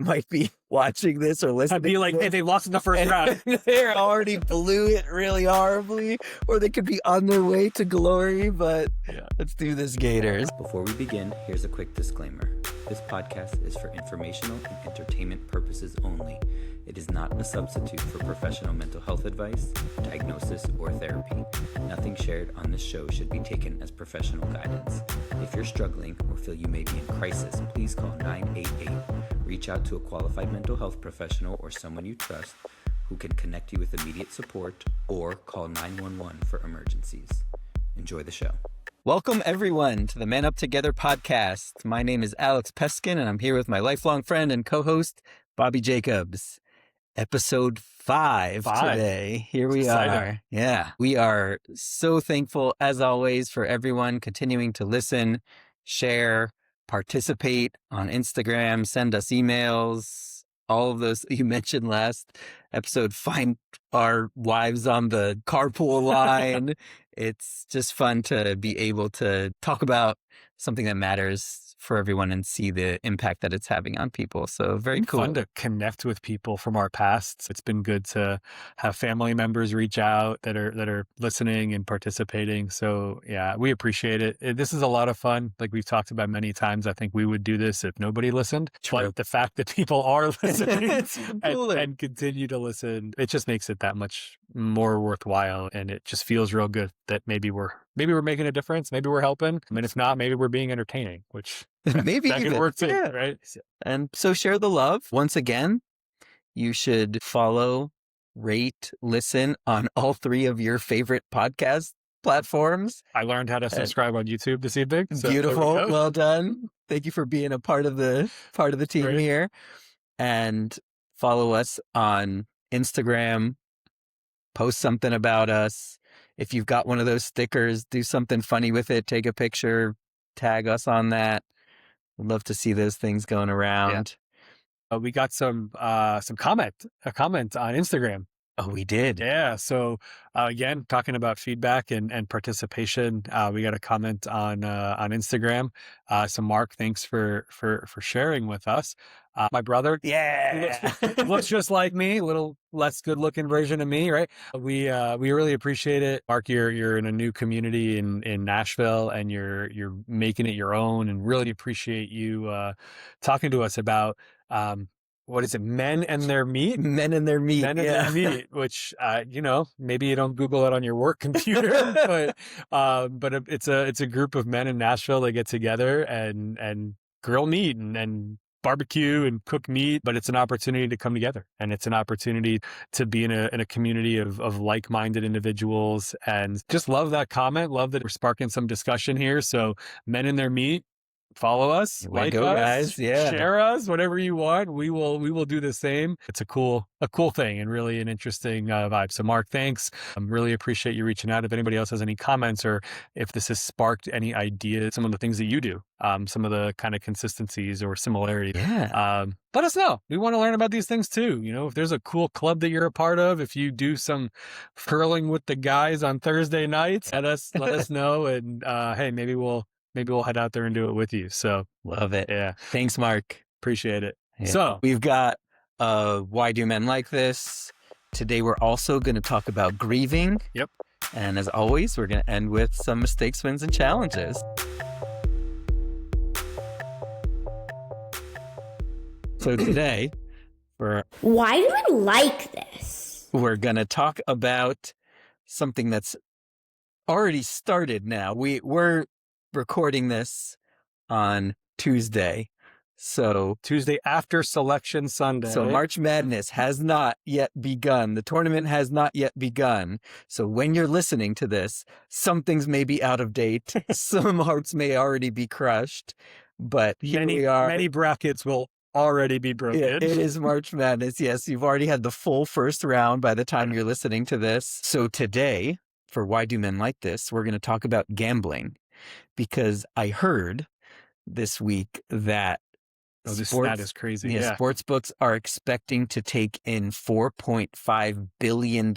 might be watching this or listening. I'd be like, hey, they lost in the first round. They already blew it really horribly, or they could be on their way to glory, but let's do this, Gators. Before we begin, here's a quick disclaimer. This podcast is for informational and entertainment purposes only. It is not a substitute for professional mental health advice, diagnosis, or therapy. Nothing shared on this show should be taken as professional guidance. If you're struggling or feel you may be in crisis, please call 988. Reach out to a qualified mental health professional or someone you trust who can connect you with immediate support, or call 911 for emergencies. Enjoy the show. Welcome, everyone, to the Man Up Together podcast. My name is Alex Peskin, and I'm here with my lifelong friend and co-host, Bobby Jacobs. Episode 5 today. Here we are. Yeah. We are so thankful, as always, for everyone continuing to listen, share, participate on Instagram, send us emails, all of those you mentioned last episode. Find our wives on the carpool line. It's just fun to be able to talk about something that matters for everyone and see the impact that it's having on people. So very cool. Fun to connect with people from our past. It's been good to have family members reach out that are listening and participating. So yeah, we appreciate it. This is a lot of fun. Like we've talked about many times, I think we would do this if nobody listened. True. But the fact that people are listening cooler. and continue to listen, it just makes it that much more worthwhile. And it just feels real good that maybe we're making a difference. Maybe we're helping. I mean, if not, maybe we're being entertaining, which maybe that even could work too, yeah. right? And so share the love. Once again, you should follow, rate, listen on all 3 of your favorite podcast platforms. I learned how to subscribe on YouTube this evening. So beautiful. Well done. Thank you for being a part of the team Great. here. And follow us on Instagram. Post something about us. If you've got one of those stickers, do something funny with it. Take a picture, tag us on that. We'd love to see those things going around. Yeah. We got a comment on Instagram. Oh, we did. Yeah. So again, talking about feedback and participation, we got a comment on Instagram. So Mark, thanks for sharing with us. My brother, looks just like me, a little less good looking version of me, right? We really appreciate it. Mark, you're in a new community in Nashville, and you're making it your own, and really appreciate you talking to us about what is it? Men and their meat? Men and their meat. Men and their meat, which, maybe you don't Google it on your work computer, but it's a group of men in Nashville that get together and grill meat and barbecue and cook meat, but it's an opportunity to come together, and it's an opportunity to be in a community of like-minded individuals, and just love that comment. Love that we're sparking some discussion here. So Men in Their Meat, follow us, like us, guys. Yeah. Share us, whatever you want. We will do the same. It's a cool thing and really an interesting vibe. So Mark, thanks. Really appreciate you reaching out. If anybody else has any comments, or if this has sparked any ideas, some of the things that you do, some of the kind of consistencies or similarities, let us know. We want to learn about these things too. If there's a cool club that you're a part of, if you do some curling with the guys on Thursday nights, let us know. And hey, maybe we'll head out there and do it with you. So love it. Yeah. Thanks, Mark. Appreciate it. Yeah. So we've got Why Do Men Like This? Today we're also going to talk about grieving. Yep. And as always, we're going to end with some mistakes, wins, and challenges. So today, Why do men like this? we're going to talk about something that's already started now. We're recording this on Tuesday. So Tuesday after Selection Sunday. So March Madness has not yet begun. The tournament has not yet begun. So when you're listening to this, some things may be out of date. Some hearts may already be crushed. But here we are. Many brackets will already be broken. It is March Madness. Yes, you've already had the full first round by the time you're listening to this. So today, for Why Do Men Like This, we're going to talk about gambling. Because I heard this week that this stat is crazy. Yeah. Sports books are expecting to take in $4.5 billion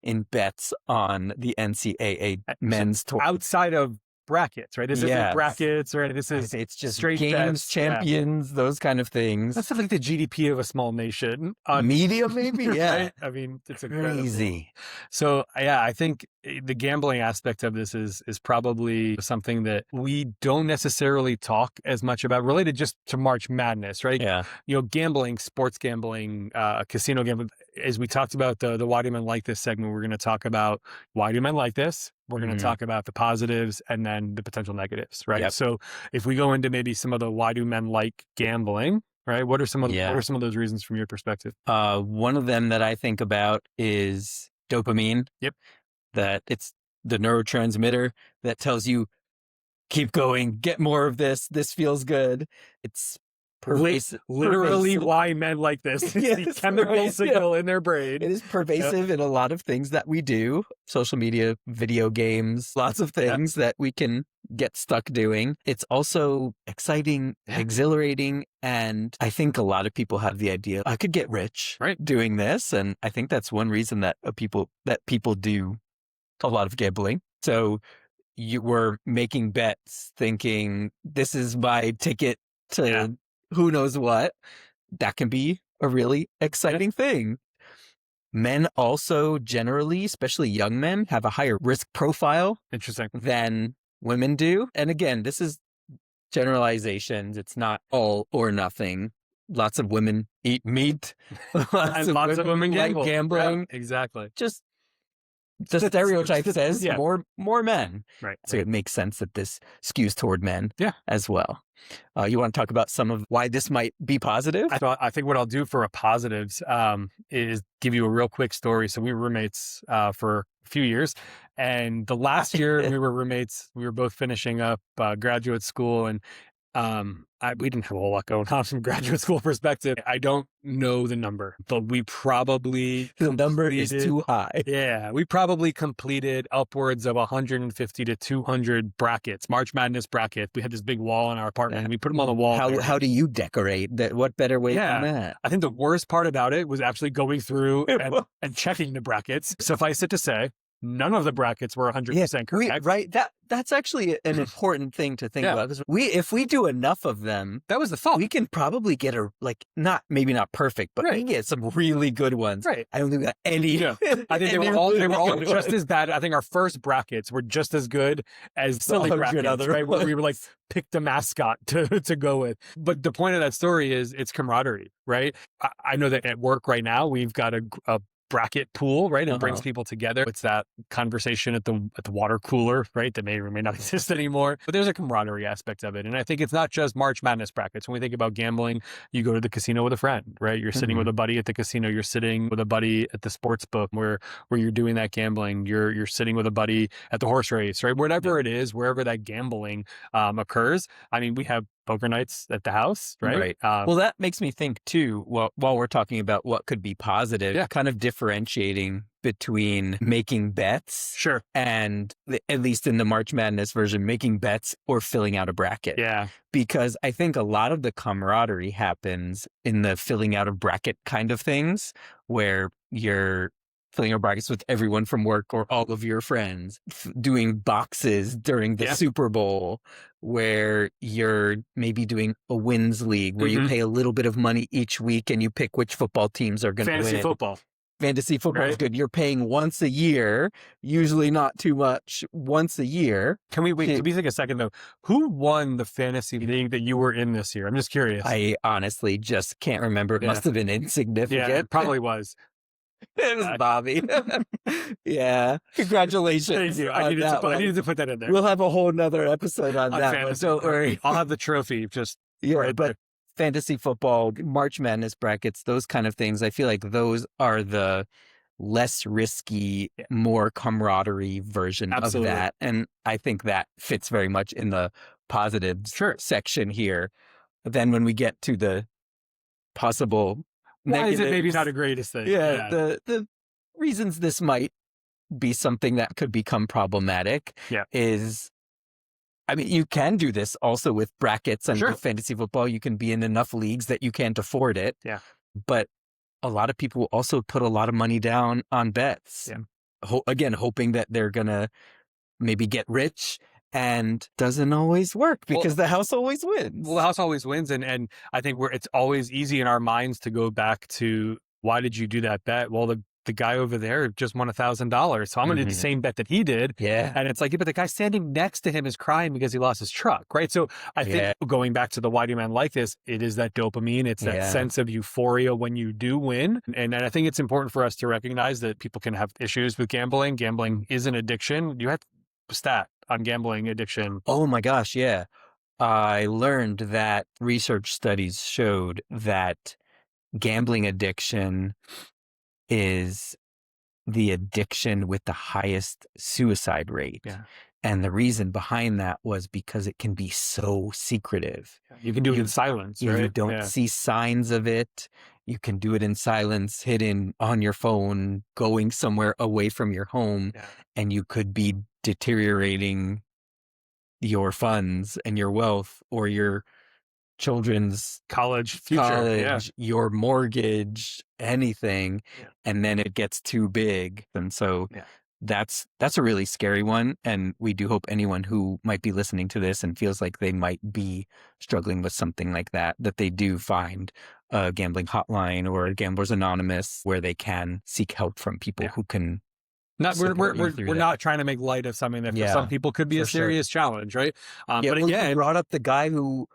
in bets on the NCAA men's tour. Outside of brackets, right? This isn't brackets, right? This is it's just straight games, bets. champions, those kind of things. That's like the GDP of a small nation. Media, maybe? Yeah. Right? I mean, it's Crazy. So yeah, I think the gambling aspect of this is probably something that we don't necessarily talk as much about, related just to March Madness, right? Yeah. Gambling, sports gambling, casino gambling. As we talked about the Why Do Men Like This segment, we're going to talk about why do men like this? We're going to talk about the positives and then the potential negatives, right? Yep. So if we go into maybe some of the why do men like gambling, right? What are some of those reasons from your perspective? One of them that I think about is dopamine. Yep. That it's the neurotransmitter that tells you, keep going, get more of this. This feels good. It's literally why men like this. It's the chemical signal in their brain. It is pervasive in a lot of things that we do. Social media, video games, lots of things that we can get stuck doing. It's also exciting, exhilarating, and I think a lot of people have the idea, I could get rich doing this. And I think that's one reason that people do a lot of gambling. So you were making bets thinking, this is my ticket to who knows what. That can be a really exciting thing. Men also generally, especially young men, have a higher risk profile than women do. And again, this is generalizations. It's not all or nothing. Lots of women eat meat. Lots of women like gambling. Yeah, exactly. Just the stereotype says more men. Right. So it makes sense that this skews toward men as well. You want to talk about some of why this might be positive? I think what I'll do for a positives is give you a real quick story. So we were roommates for a few years. And the last year we were roommates, we were both finishing up graduate school. And we didn't have a whole lot going on from graduate school perspective. I don't know the number, but we probably the number is too high. Yeah, we probably completed upwards of 150 to 200 brackets, March Madness brackets. We had this big wall in our apartment, and we put them on the wall. How do you decorate that? What better way than that? I think the worst part about it was actually going through and checking the brackets. Suffice it to say, none of the brackets were 100% correct. Right. That's actually an important thing to think about. Because if we do enough of them, that was the thought. We can probably get maybe not perfect, but we can get some really good ones. Right. I don't think we got any. I think they were all just as bad. I think our first brackets were just as good as silly brackets, right? Where we were like, picked a mascot to go with. But the point of that story is it's camaraderie, right? I know that at work right now, we've got a bracket pool, right? It brings people together. It's that conversation at the water cooler, right? That may or may not exist anymore. But there's a camaraderie aspect of it. And I think it's not just March Madness brackets. When we think about gambling, you go to the casino with a friend, right? You're sitting with a buddy at the casino. You're sitting with a buddy at the sports book where you're doing that gambling. You're sitting with a buddy at the horse race, right? Whatever it is, wherever that gambling occurs. I mean, we have poker nights at the house, right? Well, that makes me think too, while we're talking about what could be positive, kind of differentiating between making bets and, at least in the March Madness version, making bets or filling out a bracket. Yeah. Because I think a lot of the camaraderie happens in the filling out a bracket kind of things, where you're filling your brackets with everyone from work or all of your friends, doing boxes during the Super Bowl, where you're maybe doing a wins league where you pay a little bit of money each week and you pick which football teams are going to win. Fantasy football is good. You're paying once a year, usually not too much, once a year. Can we take a second though? Who won the fantasy league that you were in this year? I'm just curious. I honestly just can't remember. It must have been insignificant. Yeah, it probably was. It was Bobby. Yeah. Congratulations. Thank you. I needed to put that in there. We'll have a whole nother episode on that one. Don't worry. I'll have the trophy just but there. Fantasy football, March Madness brackets, those kind of things, I feel like those are the less risky, more camaraderie version of that. And I think that fits very much in the positives section here. But then when we get to the possible negatives, is it maybe not the greatest thing? The reasons this might be something that could become problematic is, I mean, you can do this also with brackets and with fantasy football. You can be in enough leagues that you can't afford it. Yeah. But a lot of people also put a lot of money down on bets. Yeah. Again, hoping that they're going to maybe get rich and doesn't always work because the house always wins. Well, the house always wins. And I think it's always easy in our minds to go back to, why did you do that bet? Well, the guy over there just won $1,000. So I'm going to do the same bet that he did. Yeah. And it's like, yeah, but the guy standing next to him is crying because he lost his truck, right? So I think going back to the why do men like this, it is that dopamine. It's that sense of euphoria when you do win. And I think it's important for us to recognize that people can have issues with gambling. Gambling is an addiction. You have a stat on gambling addiction. Oh my gosh, yeah. I learned that research studies showed that gambling addiction is the addiction with the highest suicide rate. Yeah. And the reason behind that was because it can be so secretive. You can do it in silence, right? You don't see signs of it. You can do it in silence, hidden on your phone, going somewhere away from your home, and you could be deteriorating your funds and your wealth or your children's college future, your mortgage, anything. And then it gets too big. And so that's a really scary one. And we do hope anyone who might be listening to this and feels like they might be struggling with something like that they do find a gambling hotline or a Gamblers Anonymous where they can seek help from people who can. We're not trying to make light of something that for some people could be a serious challenge, right? But again, you brought up the guy who,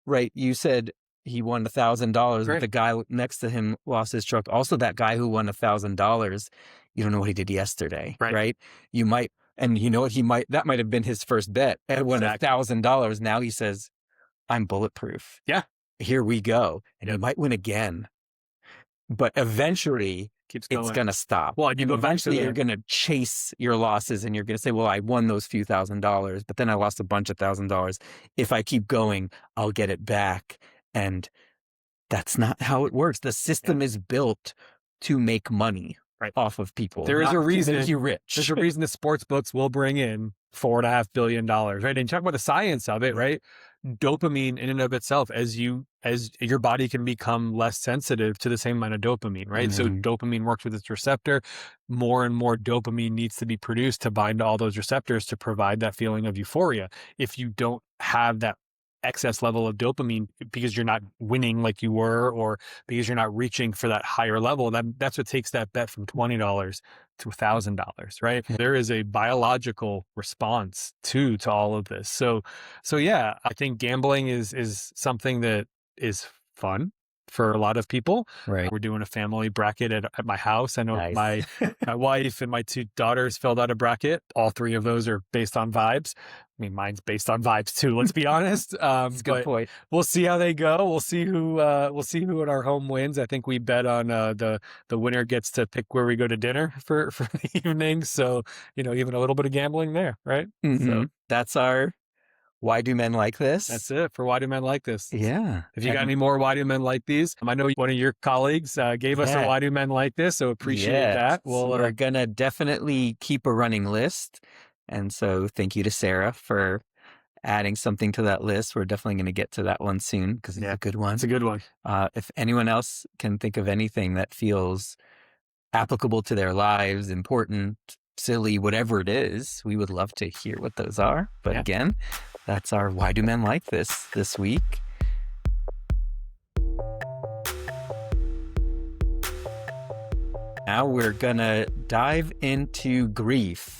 right? You said he won $1,000, but the guy next to him lost his truck. Also, that guy who won $1,000, you don't know what he did yesterday, right? You might, and you know what that might have been his first bet and won $1,000. Now he says, "I'm bulletproof. Yeah, here we go," and he might win again. But eventually, it's going to stop. Well, eventually you're going to chase your losses and you're going to say, well, I won those few $1,000s, but then I lost a bunch of $1,000s. If I keep going, I'll get it back. And that's not how it works. The system is built to make money off of people. There is a reason to make you rich. There's a reason the sports books will bring in $4.5 billion, right? And talk about the science of it, right? Dopamine in and of itself, as your body can become less sensitive to the same amount of dopamine, right? So dopamine works with its receptor. More and more dopamine needs to be produced to bind to all those receptors to provide that feeling of euphoria. If you don't have that excess level of dopamine because you're not winning like you were, or because you're not reaching for that higher level, that's what takes that bet from $20 to $1,000, right? There is a biological response to all of this. So yeah, I think gambling is something that is fun for a lot of people. Right. We're doing a family bracket at my house. I know my wife and my two daughters filled out a bracket. All three of those are based on vibes. I mean, mine's based on vibes too, let's be honest. That's a good point. We'll see how they go. We'll see who at our home wins. I think we bet on the winner gets to pick where we go to dinner for the evening. So, even a little bit of gambling there, right? Mm-hmm. So that's our Why Do Men Like This? That's it for Why Do Men Like This. Yeah. If you got any more Why Do Men Like These, I know one of your colleagues gave us a Why Do Men Like This, so appreciate that. We're going to definitely keep a running list. And so thank you to Sarah for adding something to that list. We're definitely going to get to that one soon because it's a good one. It's a good one. If anyone else can think of anything that feels applicable to their lives, important, silly, whatever it is, we would love to hear what those are. But again, that's our Why Do Men Like This week. Now we're going to dive into grief.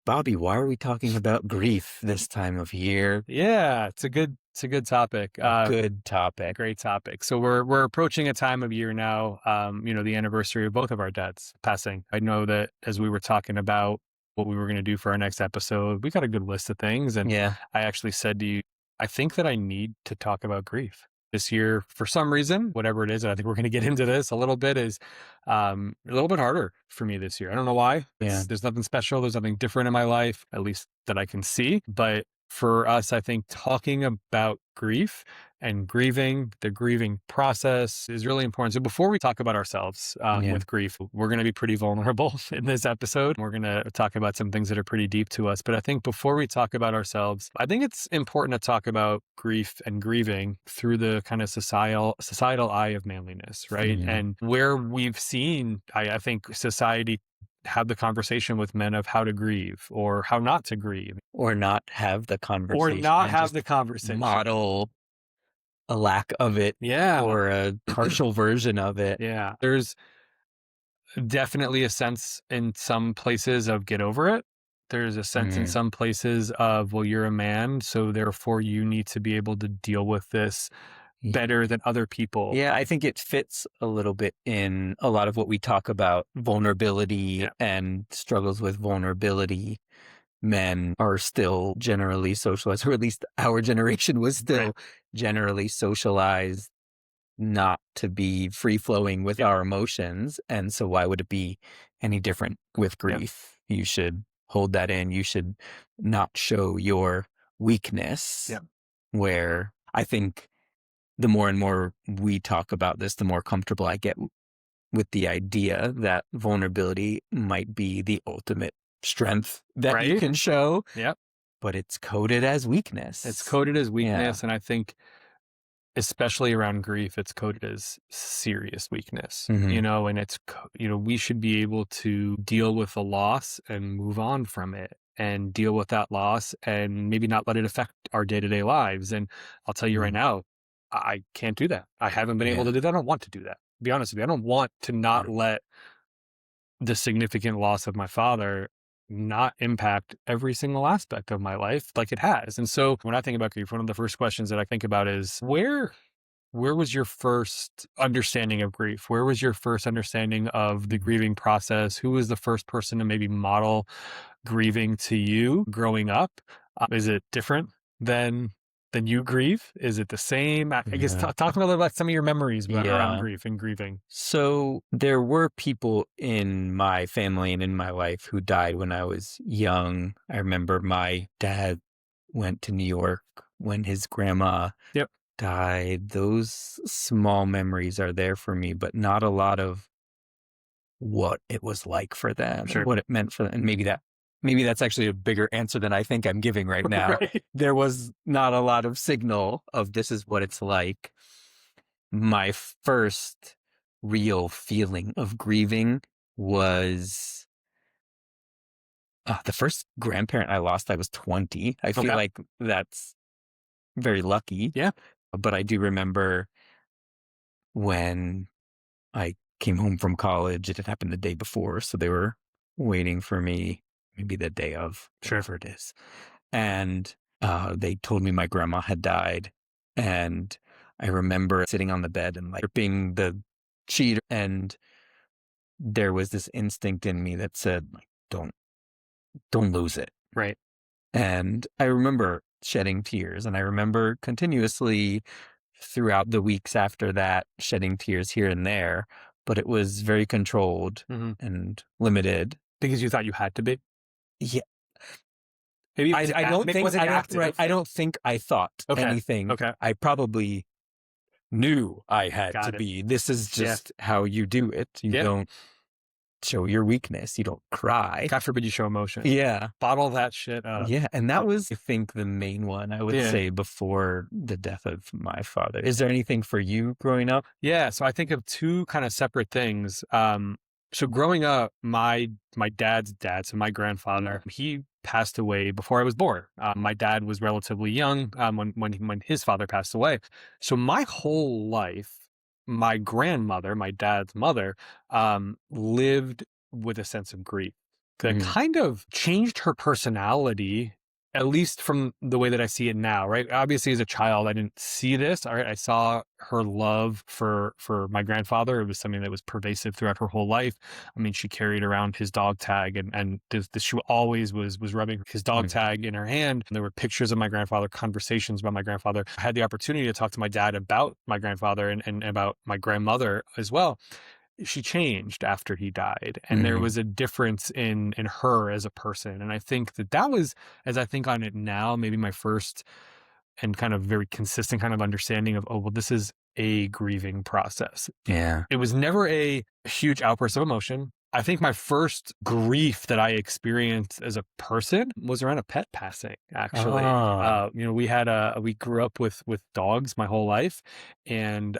Bobby, why are we talking about grief this time of year? Yeah, it's a good topic. Good topic. Great topic. So we're approaching a time of year now, the anniversary of both of our dads passing. I know that as we were talking about what we were going to do for our next episode, we got a good list of things. And I actually said to you, I think that I need to talk about grief this year for some reason, whatever it is. And I think we're going to get into this a little bit, is a little bit harder for me this year. I don't know why. There's nothing special. There's nothing different in my life, at least that I can see. But for us, I think talking about grief and grieving, the grieving process is really important. So before we talk about ourselves with grief, we're going to be pretty vulnerable in this episode. We're going to talk about some things that are pretty deep to us. But I think before we talk about ourselves, I think it's important to talk about grief and grieving through the kind of societal eye of manliness, right? And where we've seen, I think, society have the conversation with men of how to grieve or how not to grieve. Or not have the Or conversation. not and have just the conversation. model a lack of it Yeah. or a partial version of it. Yeah. There's definitely a sense in some places of get over it. There's a sense in some places of, well, you're a man, so therefore you need to be able to deal with this better than other people. Yeah, I think it fits a little bit in a lot of what we talk about vulnerability and struggles with vulnerability. Men are still generally socialized, or at least our generation was still generally socialized not to be free flowing with our emotions. And so why would it be any different with grief? You should hold that in. You should not show your weakness. Where I think the more and more we talk about this, the more comfortable I get with the idea that vulnerability might be the ultimate strength that you can show. But it's coded as weakness. It's coded as weakness. And I think, especially around grief, it's coded as serious weakness, you know, and it's, you know, we should be able to deal with the loss and move on from it and deal with that loss and maybe not let it affect our day-to-day lives. And I'll tell you right now, I can't do that. I haven't been able to do that. I don't want to do that. To be honest with you, I don't want to not let the significant loss of my father not impact every single aspect of my life like it has. And so when I think about grief, one of the first questions that I think about is where was your first understanding of grief? Where was your first understanding of the grieving process? Who was the first person to maybe model grieving to you growing up? Is it different than you grieve? Is it the same? I guess talk a little about some of your memories around grief and grieving. So there were people in my family and in my life who died when I was young. I remember my dad went to New York when his grandma died. Those small memories are there for me, but not a lot of what it was like for them, what it meant for them. And maybe that's actually a bigger answer than I think I'm giving right now. There was not a lot of signal of this is what it's like. My first real feeling of grieving was the first grandparent I lost. I was 20. I feel like that's very lucky. But I do remember when I came home from college, it had happened the day before. So they were waiting for me maybe the day of, whatever it is. And they told me my grandma had died. And I remember sitting on the bed and like ripping the sheet. And there was this instinct in me that said, like, don't lose it. And I remember shedding tears. And I remember continuously throughout the weeks after that, shedding tears here and there. But it was very controlled and limited. Because you thought you had to be? Yeah. Maybe I don't think I thought anything. I probably knew I had to be. This is just how you do it. You don't show your weakness. You don't cry. God forbid you show emotion. Bottle that shit up. And that was, I think, the main one I would say before the death of my father. Is there anything for you growing up? So I think of two kind of separate things. So growing up, my dad's dad, so my grandfather, he passed away before I was born. My dad was relatively young when his father passed away. So my whole life, my grandmother, my dad's mother, lived with a sense of grief that kind of changed her personality, at least from the way that I see it now, right? Obviously, as a child, I didn't see this. All right, I saw her love for my grandfather. It was something that was pervasive throughout her whole life. I mean, she carried around his dog tag, and she always was rubbing his dog tag in her hand. And there were pictures of my grandfather, conversations about my grandfather. I had the opportunity to talk to my dad about my grandfather and about my grandmother as well. She changed after he died, and there was a difference in her as a person. And I think that was, as I think on it now, maybe my first and kind of very consistent kind of understanding of, oh, well, this is a grieving process. It was never a huge outburst of emotion. I think my first grief that I experienced as a person was around a pet passing, actually. We grew up with dogs my whole life, and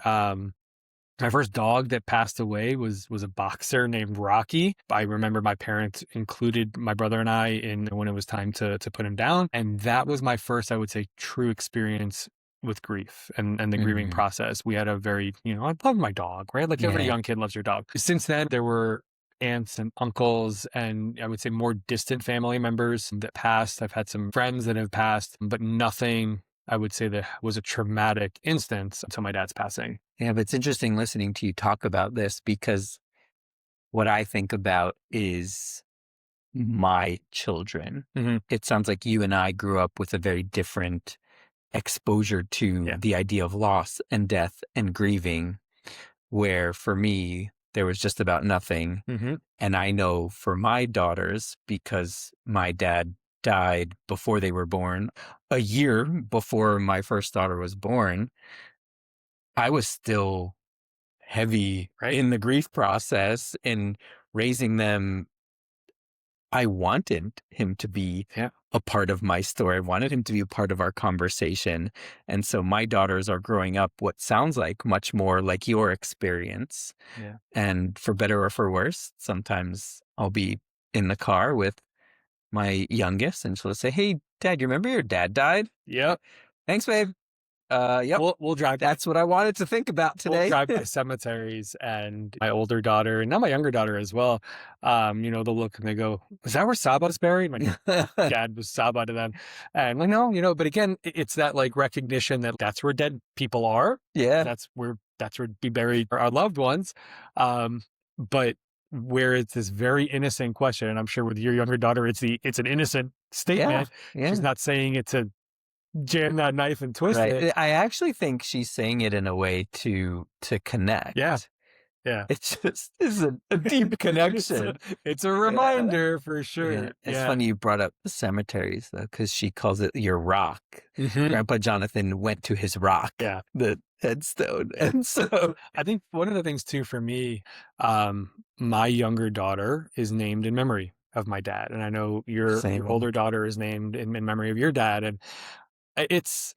My first dog that passed away was a boxer named Rocky. I remember my parents included my brother and I in when it was time to put him down. And that was my first, I would say, true experience with grief and the grieving process. We had a very, I love my dog, right? Like every young kid loves your dog. Since then, there were aunts and uncles and I would say more distant family members that passed. I've had some friends that have passed, but nothing I would say that was a traumatic instance until my dad's passing. Yeah, but it's interesting listening to you talk about this because what I think about is my children. It sounds like you and I grew up with a very different exposure to the idea of loss and death and grieving, where for me, there was just about nothing. And I know for my daughters, because my dad died before they were born, a year before my first daughter was born, I was still heavy in the grief process and raising them. I wanted him to be a part of my story. I wanted him to be a part of our conversation. And so my daughters are growing up what sounds like much more like your experience. Yeah. And for better or for worse, sometimes I'll be in the car with my youngest and she'll say, "Hey, Dad, you remember your dad died?" Yep. "Thanks, babe." Yep. We'll drive. That's what I wanted to think about today. We'll drive by cemeteries, and my older daughter, and now my younger daughter as well, they'll look and they go, "Is that where Saba's buried?" My dad was Saba to them. And like, no, but again, it's that like recognition that that's where dead people are. Yeah. That's where we buried our loved ones. But where it's this very innocent question, and I'm sure with your younger daughter, it's an innocent statement. Yeah. She's not saying it to jam that knife and twist it. I actually think she's saying it in a way to connect. Yeah. It's a deep connection. It's a reminder for sure. Yeah. It's funny you brought up the cemeteries though, because she calls it your rock. Grandpa Jonathan went to his rock, the headstone. And so I think one of the things too for me, my younger daughter is named in memory of my dad. And I know your older daughter is named in memory of your dad. And it's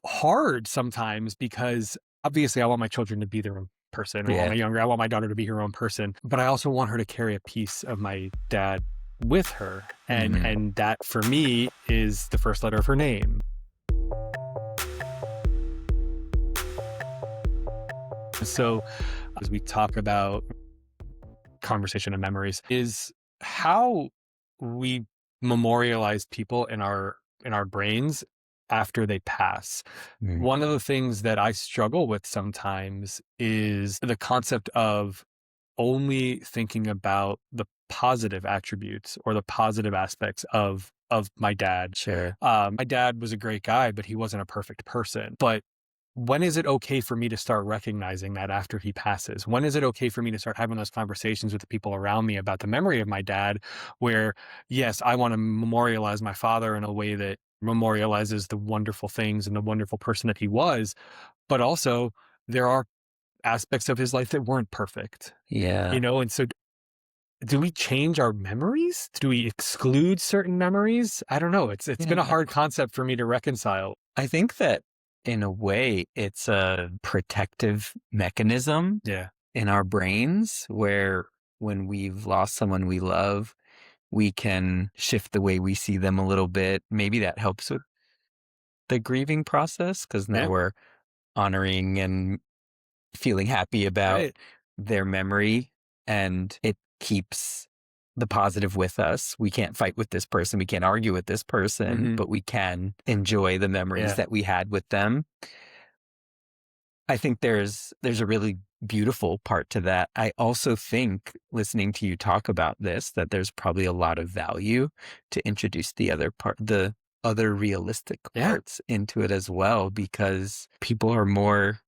hard sometimes because obviously I want my children to be their own person. I want my daughter to be her own person, but I also want her to carry a piece of my dad with her. And that for me is the first letter of her name. So as we talk about conversation and memories is how we memorialize people in our brains after they pass. One of the things that I struggle with sometimes is the concept of only thinking about the positive attributes or the positive aspects of my dad. Sure. My dad was a great guy, but he wasn't a perfect person. But when is it okay for me to start recognizing that after he passes? When is it okay for me to start having those conversations with the people around me about the memory of my dad, where, yes, I want to memorialize my father in a way that memorializes the wonderful things and the wonderful person that he was, but also there are aspects of his life that weren't perfect. Yeah. And so do we change our memories? Do we exclude certain memories? I don't know. It's been a hard concept for me to reconcile. I think that in a way, it's a protective mechanism in our brains where when we've lost someone we love, we can shift the way we see them a little bit. Maybe that helps with the grieving process because now we're honoring and feeling happy about their memory, and it keeps the positive with us. We can't fight with this person. We can't argue with this person, but we can enjoy the memories that we had with them. I think there's a really beautiful part to that. I also think, listening to you talk about this, that there's probably a lot of value to introduce the other realistic parts into it as well, because people are more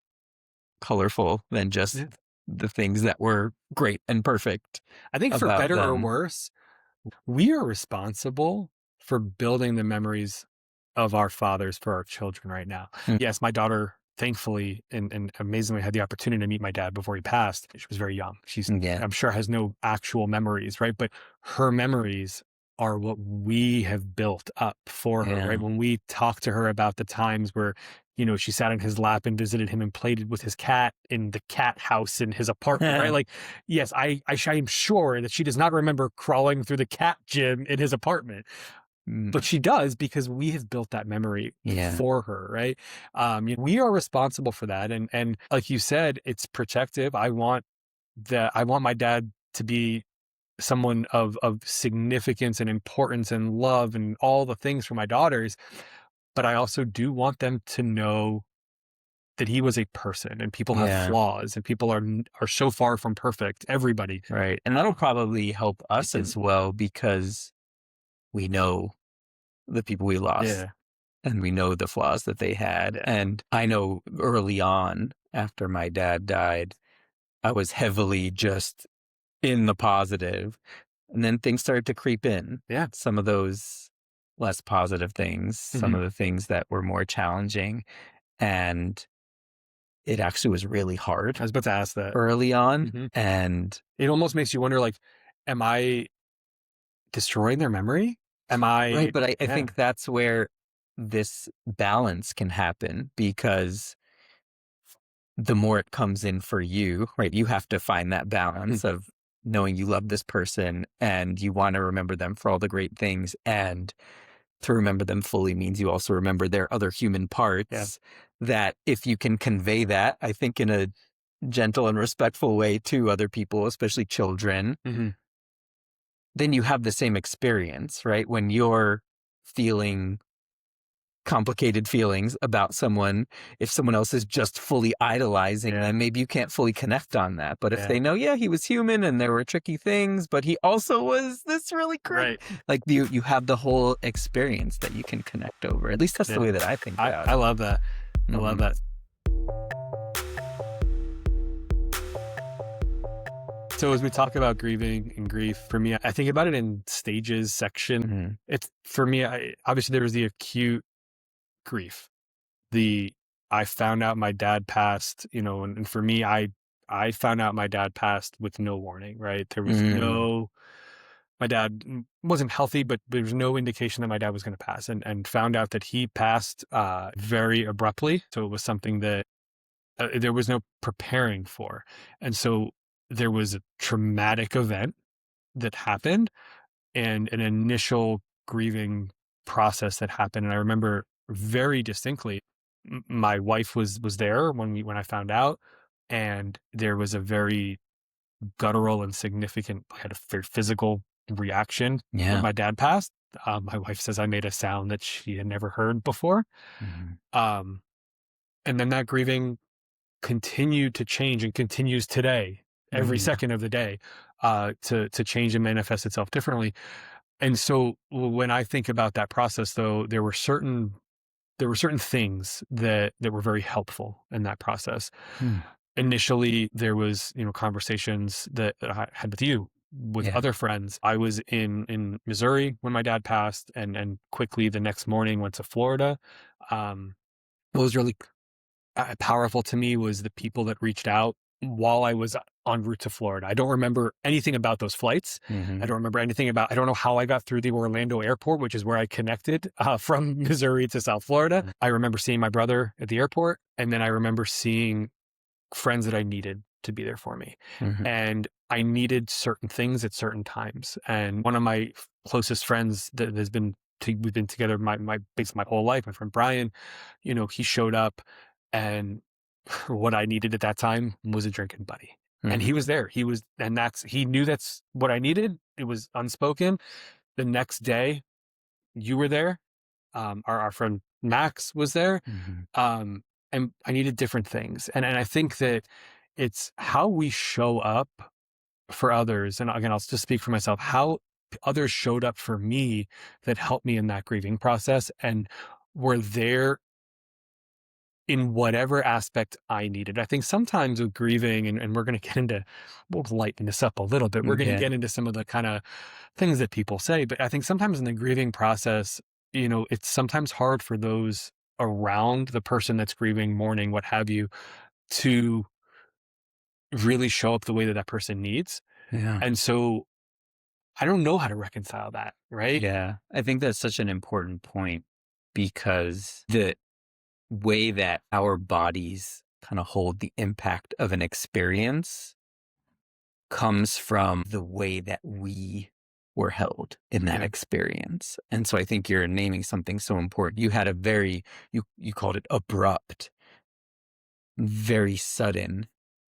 colorful than just the things that were great and perfect. I think for better or worse, we are responsible for building the memories of our fathers for our children right now. Yes, my daughter, thankfully and amazingly, had the opportunity to meet my dad before he passed. She was very young. She's, I'm sure, has no actual memories, right? But her memories are what we have built up for her, Yeah. right? When we talk to her about the times where, she sat in his lap and visited him and played with his cat in the cat house in his apartment, right? Like, yes, I'm sure that she does not remember crawling through the cat gym in his apartment, but she does because we have built that memory Yeah. for her, right? We are responsible for that. And like you said, it's protective. I want my dad to be someone of significance and importance and love and all the things for my daughters, but I also do want them to know that he was a person, and people have Yeah. flaws, and people are so far from perfect, everybody. Right. And that'll probably help us as well, because we know the people we lost Yeah. and we know the flaws that they had. Yeah. And I know early on, after my dad died, I was heavily just in the positive. And then things started to creep in. Yeah. Some of those less positive things, some Mhm. of the things that were more challenging. And it actually was really hard I was about to ask that. early on. Mhm. And It almost makes you wonder, like, am I destroying their memory? Am I right, but I Yeah. think that's where this balance can happen, because the more it comes in for you, right, you have to find that balance of knowing you love this person and you want to remember them for all the great things. And to remember them fully means you also remember their other human parts, that if you can convey that, I think, in a gentle and respectful way to other people, especially children, Mhm. then you have the same experience, right? When you're feeling complicated feelings about someone, if someone else is just fully idolizing them, maybe you can't fully connect on that. But if they know, he was human and there were tricky things, but he also was this really great, like you have the whole experience that you can connect over. At least that's the way that I think about I it. love that. I love that. So as we talk about grieving and grief, for me, I think about it in stages section. It's, for me, obviously there was the acute grief. I found out my dad passed, and for me, I found out my dad passed with no warning, right? There was my dad wasn't healthy, but there was no indication that my dad was going to pass, and found out that he passed very abruptly. So it was something that there was no preparing for. And so there was a traumatic event that happened and an initial grieving process that happened. And I remember very distinctly, my wife was there when I found out, and there was a very guttural and significant, I had a very physical reaction when my dad passed. My wife says I made a sound that she had never heard before. And then that grieving continued to change and continues today, every second of the day, to change and manifest itself differently. And so when I think about that process, though, there were certain things that were very helpful in that process. Initially, there was, conversations that I had with you, with other friends. I was in Missouri when my dad passed, and quickly the next morning went to Florida. What was really powerful to me was the people that reached out while I was en route to Florida. I don't remember anything about those flights. I don't remember anything about, I don't know how I got through the Orlando airport, which is where I connected from Missouri to South Florida. I remember seeing my brother at the airport, and then I remember seeing friends that I needed to be there for me. And I needed certain things at certain times. And one of my closest friends that has been, we've been together basically my whole life, my friend Brian, he showed up, and what I needed at that time was a drinking buddy. And he was there. He knew that's what I needed. It was unspoken. The next day, you were there. Our friend Max was there. And I needed different things. And I think that it's how we show up for others. And again, I'll just speak for myself, how others showed up for me that helped me in that grieving process and were there in whatever aspect I needed. I think sometimes with grieving, and we're going to get into, we'll lighten this up a little bit. We're going to get into some of the kind of things that people say, but I think sometimes in the grieving process, it's sometimes hard for those around the person that's grieving, mourning, what have you, to really show up the way that person needs. And so I don't know how to reconcile that, right? Yeah, I think that's such an important point because the way that our bodies kind of hold the impact of an experience comes from the way that we were held in that Yeah. experience. And so I think you're naming something so important. You had a very, you called it abrupt, very sudden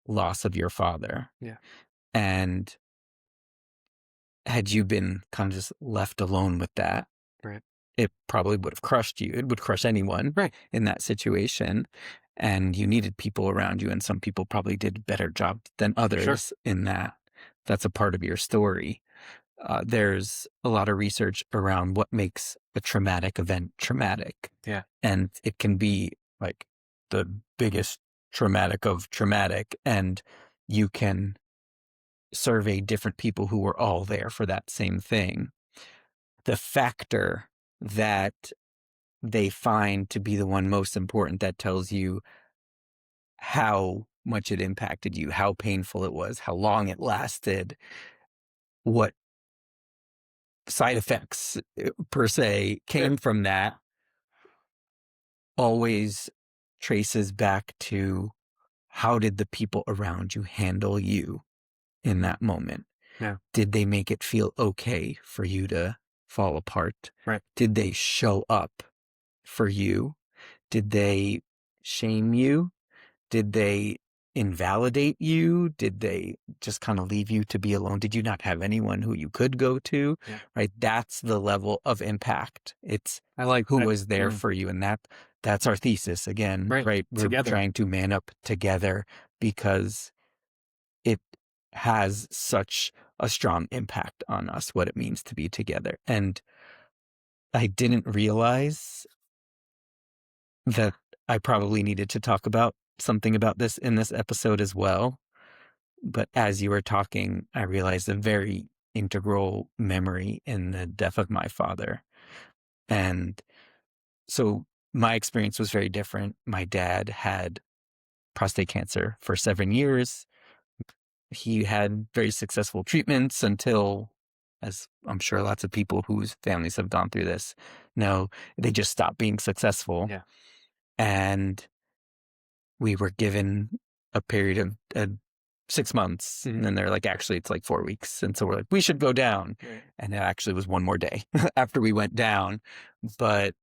loss of your father. Yeah. And had you been kind of just left alone with that, Right. it probably would have crushed you. It would crush anyone Right. in that situation. And you needed people around you. And some people probably did a better job than others in that. That's a part of your story. There's a lot of research around what makes a traumatic event traumatic. Yeah. And it can be like the biggest traumatic of traumatic. And you can survey different people who were all there for that same thing. The factor that they find to be the one most important that tells you how much it impacted you, how painful it was, how long it lasted, what side effects per se came from that, always traces back to how did the people around you handle you in that moment? Yeah. Did they make it feel okay for you to fall apart? Right. Did they show up for you? Did they shame you? Did they invalidate you? Did they just kind of leave you to be alone? Did you not have anyone who you could go to? Yeah. Right? That's the level of impact. It's I like who that. was there Yeah. for you. And that's our thesis again, Right. right? We're Together. trying to man up together because it has such a strong impact on us, what it means to be together. And I didn't realize that I probably needed to talk about something about this in this episode as well. But as you were talking, I realized a very integral memory in the death of my father. And so my experience was very different. My dad had prostate cancer for 7 years. He had very successful treatments until, as I'm sure lots of people whose families have gone through this know, they just stopped being successful. Yeah. And we were given a period of 6 months. And then they're like, actually, it's like 4 weeks. And so we're like, we should go down. Right. And it actually was one more day after we went down. But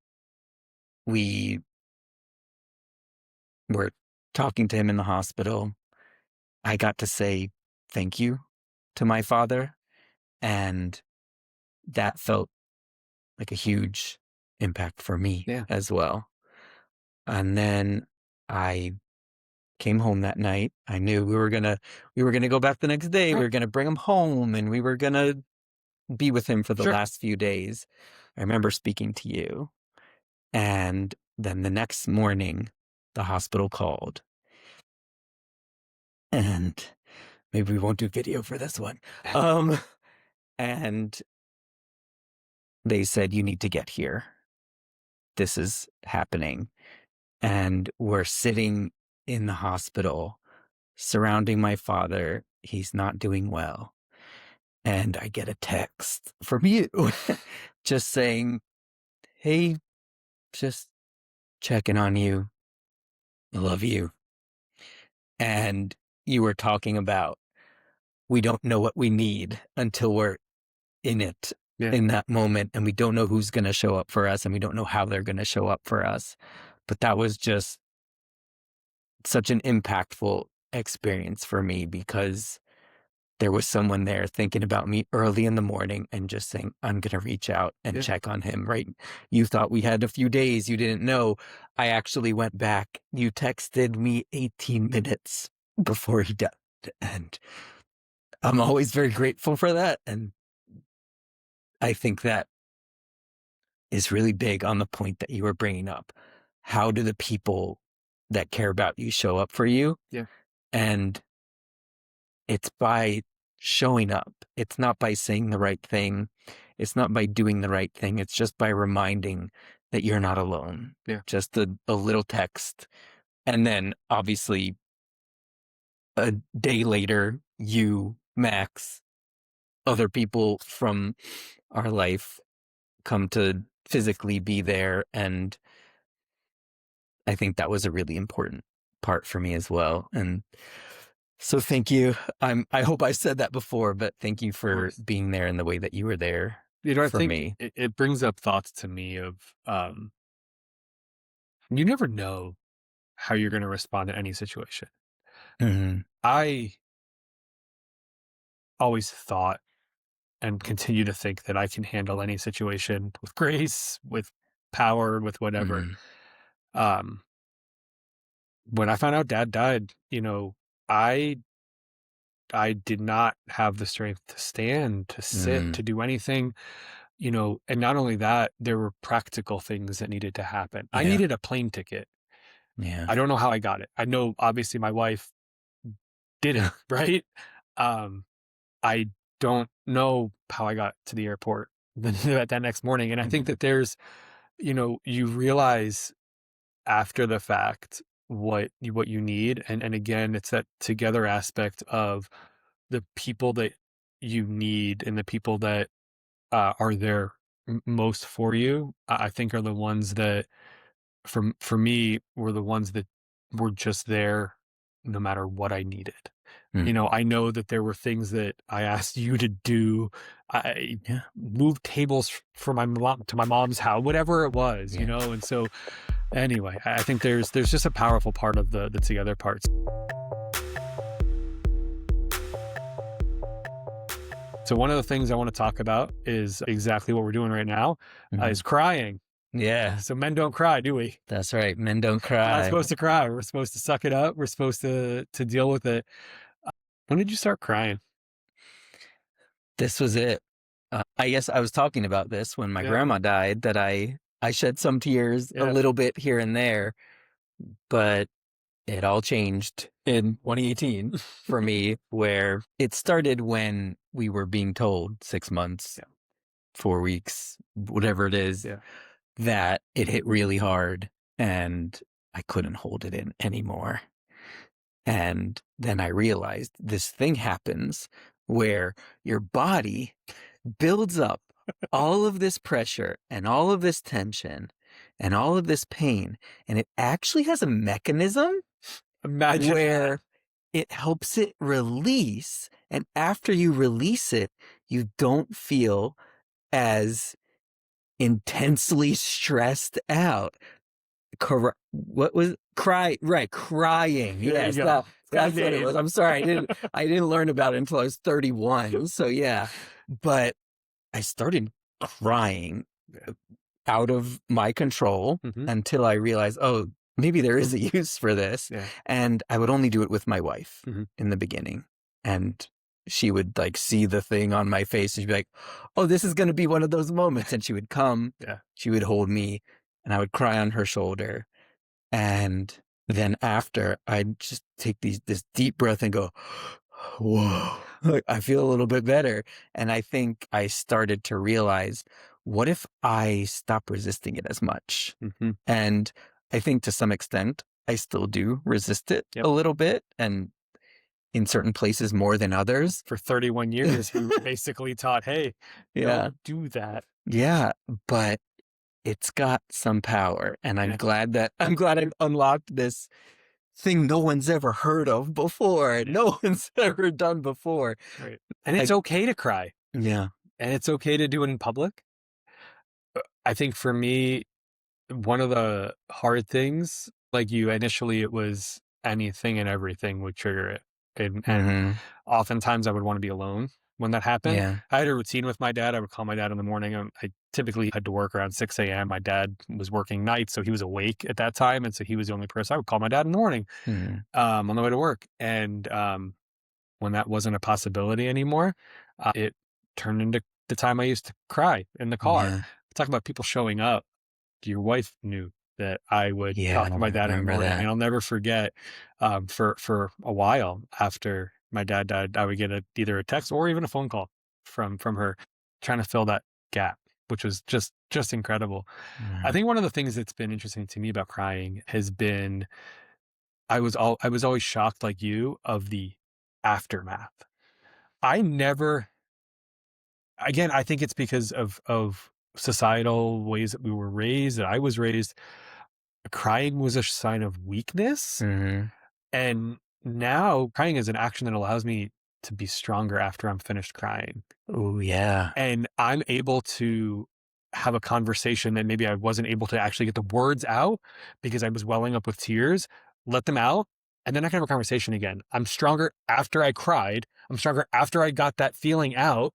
we were talking to him in the hospital. I got to say thank you to my father. And that felt like a huge impact for me as well. And then I came home that night. I knew we were gonna go back the next day. We were gonna bring him home, and we were gonna be with him for the last few days. I remember speaking to you, and then the next morning, the hospital called, and maybe we won't do video for this one. And they said, you need to get here. This is happening. And we're sitting in the hospital surrounding my father. He's not doing well. And I get a text from you just saying, hey, just checking on you. I love you. And you were talking about, we don't know what we need until we're in it in that moment. And we don't know who's going to show up for us. And we don't know how they're going to show up for us. But that was just such an impactful experience for me because there was someone there thinking about me early in the morning and just saying, I'm going to reach out and check on him, right? You thought we had a few days. You didn't know. I actually went back. You texted me 18 minutes before he died. And I'm always very grateful for that. And I think that is really big on the point that you were bringing up. How do the people that care about you show up for you? Yeah. And it's by showing up. It's not by saying the right thing. It's not by doing the right thing. It's just by reminding that you're not alone. Yeah. Just a little text. And then obviously a day later, you, Max, other people from our life come to physically be there. And I think that was a really important part for me as well. And so thank you. I hope I said that before, but thank you for being there in the way that you were there I for think me. it brings up thoughts to me of, you never know how you're going to respond to any situation. Mm-hmm. I always thought and continue to think that I can handle any situation with grace, with power, with whatever. Mm-hmm. When I found out Dad died, I did not have the strength to stand, to sit, Mm-hmm. to do anything, and not only that, there were practical things that needed to happen. I Yeah. needed a plane ticket. Yeah. I don't know how I got it. I know obviously my wife didn't, right? I don't know how I got to the airport that next morning. And I think that there's, you realize after the fact what you need. And again, it's that together aspect of the people that you need and the people that are there most for you, I think are the ones that for me were the ones that were just there no matter what I needed. Mm. I know that there were things that I asked you to do. I Yeah. moved tables for my mom to my mom's house, whatever it was, Yeah. and so anyway, I think there's just a powerful part of the together parts. So one of the things I want to talk about is exactly what we're doing right now, is crying. Yeah. So men don't cry, do we? That's right. Men don't We're not cry. supposed to cry. We're supposed to suck it up. We're supposed to deal with it. When did you start crying? This was it. I guess I was talking about this when my grandma died, that I shed some tears a little bit here and there, but it all changed in 2018 for me, where it started when we were being told 6 months, 4 weeks, whatever it is, that it hit really hard and I couldn't hold it in anymore. And then I realized this thing happens where your body builds up all of this pressure and all of this tension and all of this pain. And it actually has a mechanism where it helps it release. And after you release it, you don't feel as intensely stressed out. What was cry? Right, crying. Yes, that's what it was. I'm sorry, I didn't learn about it until I was 31. So yeah, but I started crying out of my control until I realized, oh, maybe there is a use for this. And I would only do it with my wife in the beginning, and she would like see the thing on my face and she'd be like, oh, this is going to be one of those moments. And she would come, she would hold me, and I would cry on her shoulder. And then after, I'd just take this deep breath and go, whoa, like, I feel a little bit better. And I think I started to realize, what if I stop resisting it as much? And I think to some extent, I still do resist it a little bit, and in certain places more than others. For 31 years, you basically taught, hey, don't do that. Yeah, but it's got some power, and I'm glad I've unlocked this thing no one's ever heard of before. No one's ever done before. Right. And it's okay to cry. Yeah. And it's okay to do it in public. I think for me, one of the hard things, like you, initially it was anything and everything would trigger it. And oftentimes I would want to be alone when that happened. Yeah. I had a routine with my dad. I would call my dad in the morning. And I typically had to work around 6 a.m. My dad was working nights, so he was awake at that time. And so he was the only person. I would call my dad in the morning on the way to work. And when that wasn't a possibility anymore, it turned into the time I used to cry in the car. Talk about people showing up. Your wife knew that I would talk to my dad in the morning. And I'll never forget, for a while after my dad died, I would get either a text or even a phone call from her trying to fill that gap, which was just incredible. I think one of the things that's been interesting to me about crying has been, I was always shocked, like you, of the aftermath. I never again, I think it's because of societal ways that we were raised, that I was raised. Crying was a sign of weakness. Mm-hmm. And now crying is an action that allows me to be stronger after I'm finished crying. Oh, yeah. And I'm able to have a conversation that maybe I wasn't able to actually get the words out because I was welling up with tears, let them out, and then I can have a conversation again. I'm stronger after I cried. I'm stronger after I got that feeling out.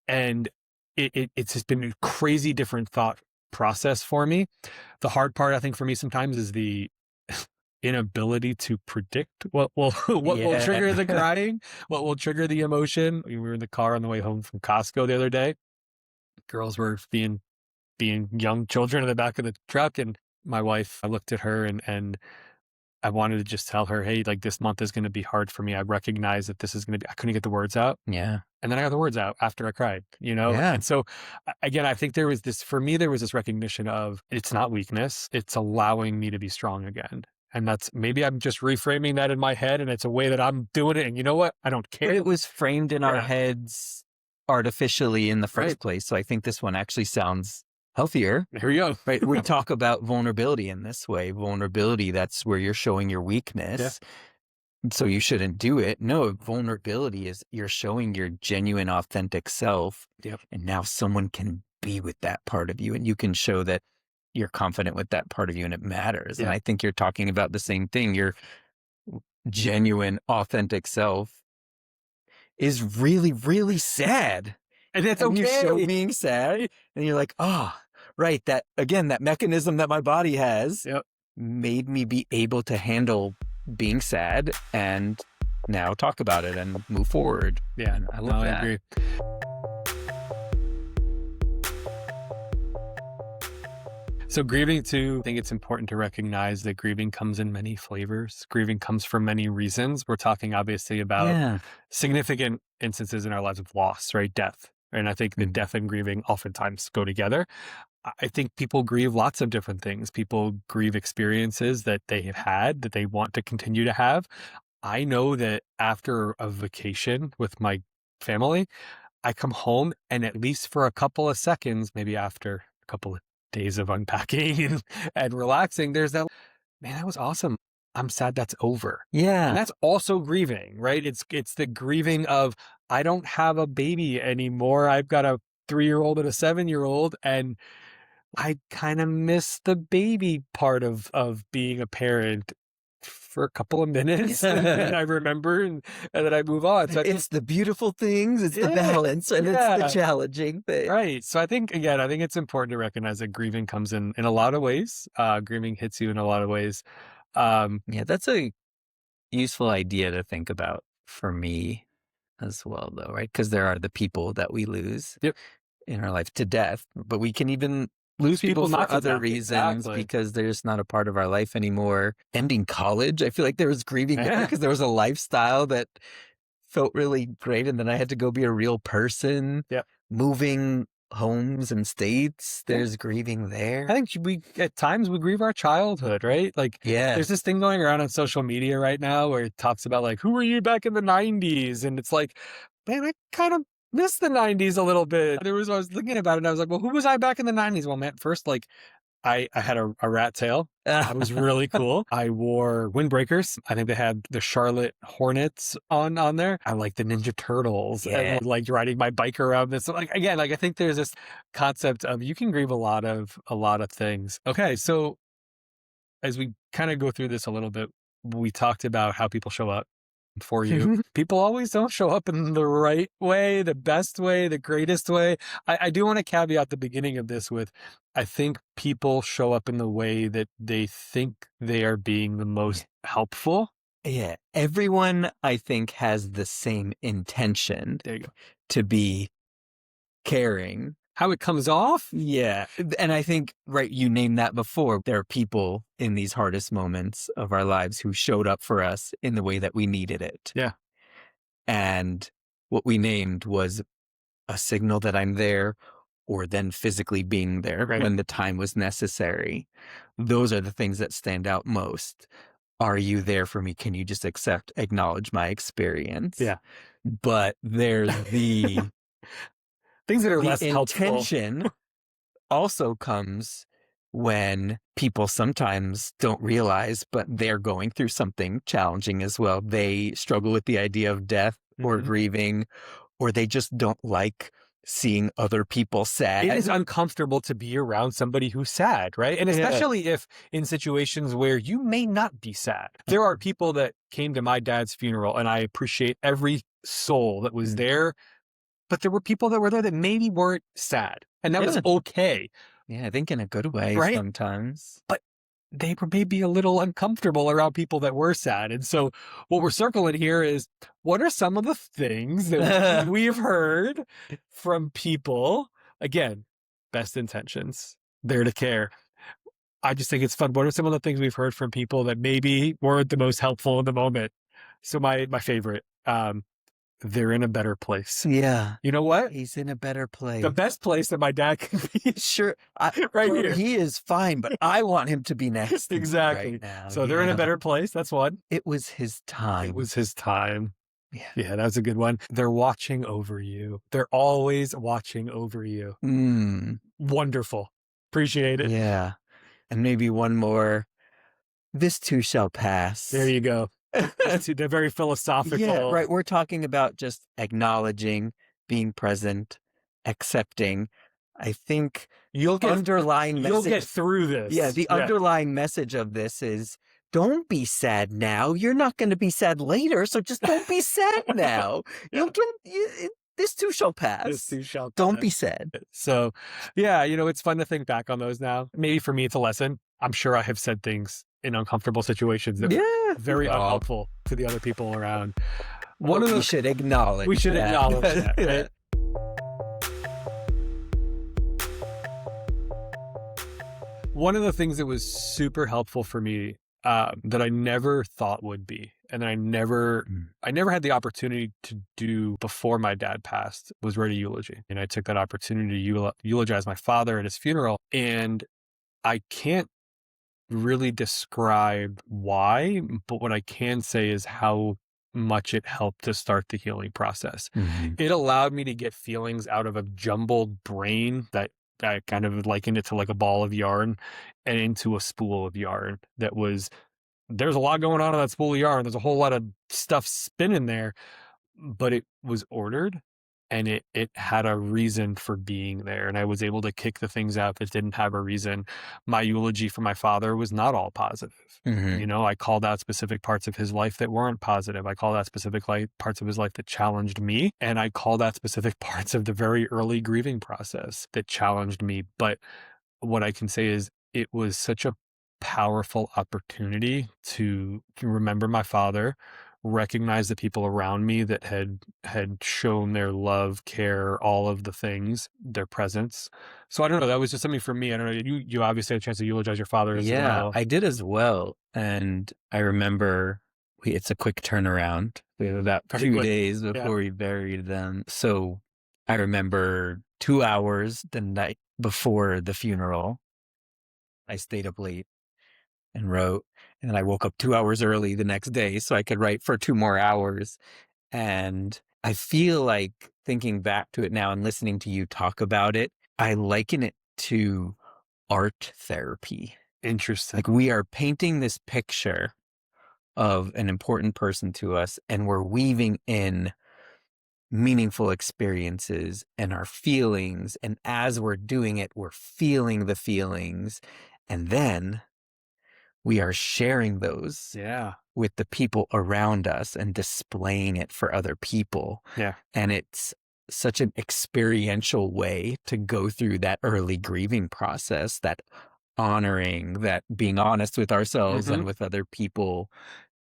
And it's just been a crazy different thought process for me. The hard part, I think, for me sometimes is the inability to predict what will will trigger the crying, what will trigger the emotion. We were in the car on the way home from Costco the other day. Girls were being young children in the back of the truck, and my wife, I looked at her and I wanted to just tell her, hey, like, this month is going to be hard for me. I recognize that this is going to be, I couldn't get the words out. Yeah. And then I got the words out after I cried, you know? Yeah. And so again, I think there was this recognition of it's not weakness. It's allowing me to be strong again. And that's, maybe I'm just reframing that in my head and it's a way that I'm doing it. And you know what? I don't care. It was framed in our heads artificially in the first Right. place. So I think this one actually sounds healthier. Here you go. Right. We talk about vulnerability in this way. Vulnerability, that's where you're showing your weakness. So you shouldn't do it. No, vulnerability is you're showing your genuine, authentic self. Yep. And now someone can be with that part of you and you can show that you're confident with that part of you and it matters. Yeah. And I think you're talking about the same thing. Your genuine, authentic self is really, really sad. And it's And you show okay. being sad and you're like, oh, right. That, again, that mechanism that my body has Yep. made me be able to handle being sad and now talk about it and move forward. Yeah. And I love that. I agree. So grieving too, I think it's important to recognize that grieving comes in many flavors. Grieving comes for many reasons. We're talking obviously about significant instances in our lives of loss, right? Death. And I think that death and grieving oftentimes go together. I think people grieve lots of different things. People grieve experiences that they have had, that they want to continue to have. I know that after a vacation with my family, I come home and at least for a couple of seconds, maybe after a couple of days of unpacking and relaxing, there's that, man, that was awesome. I'm sad that's over. Yeah. And that's also grieving, right? It's the grieving of, I don't have a baby anymore. I've got a 3-year-old and a 7-year-old, and I kind of miss the baby part of being a parent for a couple of minutes. And then I remember and then I move on. So it's the beautiful things, it's the balance, and it's the challenging thing. Right. So I think it's important to recognize that grieving comes in a lot of ways. Grieving hits you in a lot of ways. Yeah, that's a useful idea to think about for me as well, though, right? Because there are the people that we lose in our life to death, but we can even lose people for other reasons because they're just not a part of our life anymore. Ending college, I feel like there was grieving there because there was a lifestyle that felt really great, and then I had to go be a real person. Moving homes and states, there's grieving there. I think at times we grieve our childhood, right? Like, there's this thing going around on social media right now where it talks about like, who were you back in the 90s? And it's like, man, I kind of miss the 90s a little bit. I was thinking about it and I was like, well, who was I back in the 90s? Well, man, first, like, I had a rat tail. That was really cool. I wore windbreakers. I think they had the Charlotte Hornets on there. I like the Ninja Turtles and like riding my bike around this. So, like, again, like, I think there's this concept of you can grieve a lot of things. Okay. So as we kind of go through this a little bit, we talked about how people show up for you. People always don't show up in the right way, the best way, the greatest way. I do want to caveat the beginning of this with, I think people show up in the way that they think they are being the most helpful. Yeah. Everyone, I think, has the same intention to be caring. How it comes off? Yeah. And I think, right, you named that before. There are people in these hardest moments of our lives who showed up for us in the way that we needed it. Yeah. And what we named was a signal that I'm there, or then physically being there when the time was necessary. Those are the things that stand out most. Are you there for me? Can you just acknowledge my experience? Yeah. But there's the Things that are the less helpful. intention also comes when people sometimes don't realize, but they're going through something challenging as well. They struggle with the idea of death or Mhm. grieving, or they just don't like seeing other people sad. It is uncomfortable to be around somebody who's sad, right? And Yeah. especially if in situations where you may not be sad. There are people that came to my dad's funeral, and I appreciate every soul that was there, but there were people that were there that maybe weren't sad, and that was Yeah. okay. Yeah, I think in a good way Right? sometimes. But they were maybe a little uncomfortable around people that were sad. And so what we're circling here is, what are some of the things that we have heard from people? Again, best intentions, there to care. I just think it's fun. What are some of the things we've heard from people that maybe weren't the most helpful in the moment? So my favorite, they're in a better place. Yeah. You know what? He's in a better place. The best place that my dad can be. Sure. Right here. He is fine, but I want him to be next to me Exactly. right now. So they're in a better place. That's one. It was his time. It was his time. Yeah. Yeah, that's a good one. They're watching over you. They're always watching over you. Wonderful. Appreciate it. Yeah. And maybe one more. This too shall pass. There you go. They're very philosophical. Yeah, right. We're talking about just acknowledging, being present, accepting. I think You'll get through this. Yeah, the underlying message of this is, don't be sad now. You're not going to be sad later, so just don't be sad now. This too shall pass. This too shall pass. Don't be sad. So, yeah, it's fun to think back on those now. Maybe for me, it's a lesson. I'm sure I have said things in uncomfortable situations that were very unhelpful to the other people around. We should acknowledge that. Right? One of the things that was super helpful for me that I never thought would be, and I never had the opportunity to do before my dad passed, was write a eulogy. And I took that opportunity to eulogize my father at his funeral. And I can't really describe why, but what I can say is how much it helped to start the healing process. It allowed me to get feelings out of a jumbled brain that I kind of likened it to like a ball of yarn, and into a spool of yarn there's a lot going on in that spool of yarn. There's a whole lot of stuff spinning there, but it was ordered, and it had a reason for being there. And I was able to kick the things out that didn't have a reason. My eulogy for my father was not all positive. I called out specific parts of his life that weren't positive. I called out specific parts of his life that challenged me. And I called out specific parts of the very early grieving process that challenged me. But what I can say is it was such a powerful opportunity to remember my father, recognize the people around me that had shown their love, care, all of the things, their presence. So I don't know, that was just something for me. I don't know, you obviously had a chance to eulogize your father as well. I did as well. And I remember it's a quick turnaround. We have about 2 days before we buried them. So I remember 2 hours the night before the funeral, I stayed up late and wrote, and then I woke up 2 hours early the next day so I could write for 2 more hours. And I feel like, thinking back to it now and listening to you talk about it, I liken it to art therapy. Interesting. Like, we are painting this picture of an important person to us, and we're weaving in meaningful experiences and our feelings. And as we're doing it, we're feeling the feelings. And then we are sharing those with the people around us and displaying it for other people. Yeah. And it's such an experiential way to go through that early grieving process, that honoring, that being honest with ourselves and with other people.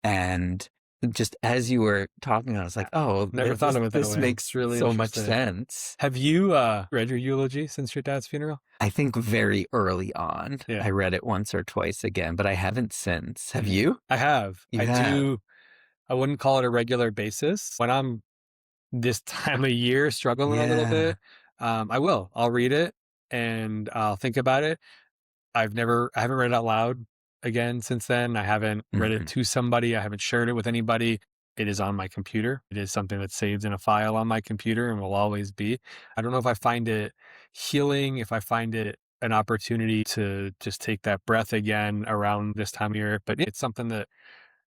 And just as you were talking, I was like, never thought of it that this way. makes really so much sense. Have you read your eulogy since your dad's funeral? I think very early on. I read it once or twice again, but I haven't since. Have you? I have. Do. I wouldn't call it a regular basis. When I'm this time of year struggling a little bit, I'll read it and I'll think about it. I haven't read it out loud again since then. I haven't read it to somebody. I haven't shared it with anybody. it is on my computer. It is something that's saved in a file on my computer and will always be. I don't know if I find it healing, if I find it an opportunity to just take that breath again around this time of year, but it's something that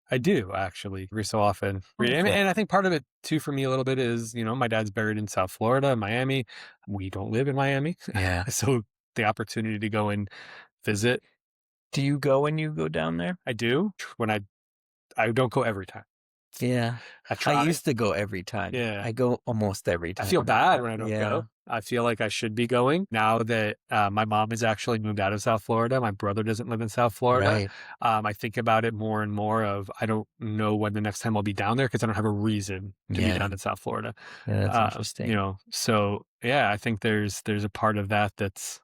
I do actually every so often. And I think part of it too for me a little bit is, my dad's buried in South Florida, Miami. We don't live in Miami. Yeah. So the opportunity to go and visit. Do you go when you go down there? I do. When I don't go every time. Yeah. I try. I used to go every time. Yeah. I go almost every I time. feel bad when I don't Yeah. go. I feel like I should be going. Now that my mom has actually moved out of South Florida, my brother doesn't live in South Florida. Right. I think about it more and more of, I don't know when the next time I'll be down there because I don't have a reason to be down in South Florida. Yeah, that's interesting. So yeah, I think there's a part of that that's,